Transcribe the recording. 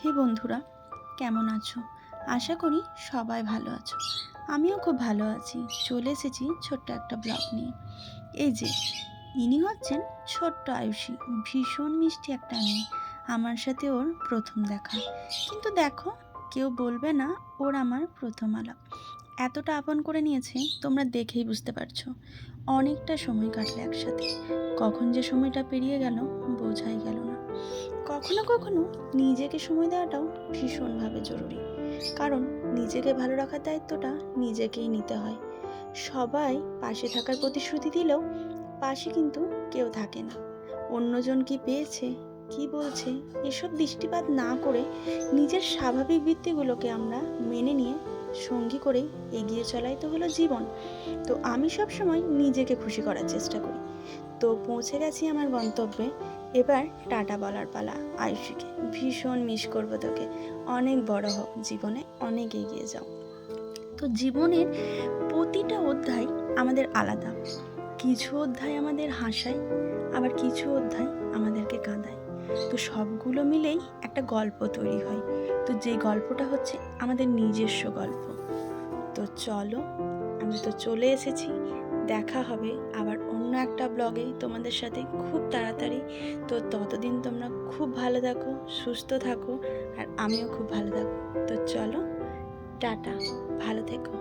হে বন্ধুরা, কেমন আছো? আশা করি সবাই ভালো আছো। আমিও খুব ভালো আছি। চলে এসেছি ছোট্ট একটা ব্লগ নিয়ে। এই যে ইনি হচ্ছেন ছোট্ট আয়ুষী, ভীষণ মিষ্টি একটা মেয়ে। আমার সাথে ওর প্রথম দেখা, কিন্তু দেখো, কেউ বলবে না ওর আমার প্রথম আলাপ। এতটা আপন করে নিয়েছে, তোমরা দেখেই বুঝতে পারছো। অনেকটা সময় কাটলো একসাথে। কখন যে সময়টা পেরিয়ে গেল বোঝাই গেল না। কখনো কখনো নিজেকে সময় দেওয়াটাও ভীষণভাবে জরুরি, কারণ নিজেকে ভালো রাখার দায়িত্বটা নিজেকেই নিতে হয়। সবাই পাশে থাকার প্রতিশ্রুতি দিলেও পাশে কিন্তু কেউ থাকে না। অন্যজন কি পেয়েছে, কি বলছে, এসব দৃষ্টিপাত না করে নিজের স্বাভাবিক বৃত্তিগুলোকে আমরা মেনে নিয়ে সঙ্গী করেই এগিয়ে চলাই তো হলো জীবন। তো আমি সবসময় নিজেকে খুশি করার চেষ্টা করি। তো পৌঁছে গেছি আমার গন্তব্যে। এবার টাটা বলার পালা আয়ুষীকে। ভীষণ মিস করবো তোকে। অনেক বড় হোক জীবনে, অনেক এগিয়ে যাও। তো জীবনের প্রতিটা অধ্যায় আমাদের আলাদা। কিছু অধ্যায় আমাদের হাসায়, আবার কিছু অধ্যায় আমাদেরকে কাঁদায়। তো সবগুলো মিলেই একটা গল্প তৈরি হয়। তো যে গল্পটা হচ্ছে আমাদের নিজস্ব গল্প। তো চলো, আমি তো চলে এসেছি। দেখা হবে আবার অন্য একটা ব্লগে তোমাদের সাথে খুব তাড়াতাড়ি। তো ততদিন তোমরা খুব ভালো থাকো, সুস্থ থাকো, আর আমিও খুব ভালো থাকো। তো চলো, টাটা, ভালো থেকো।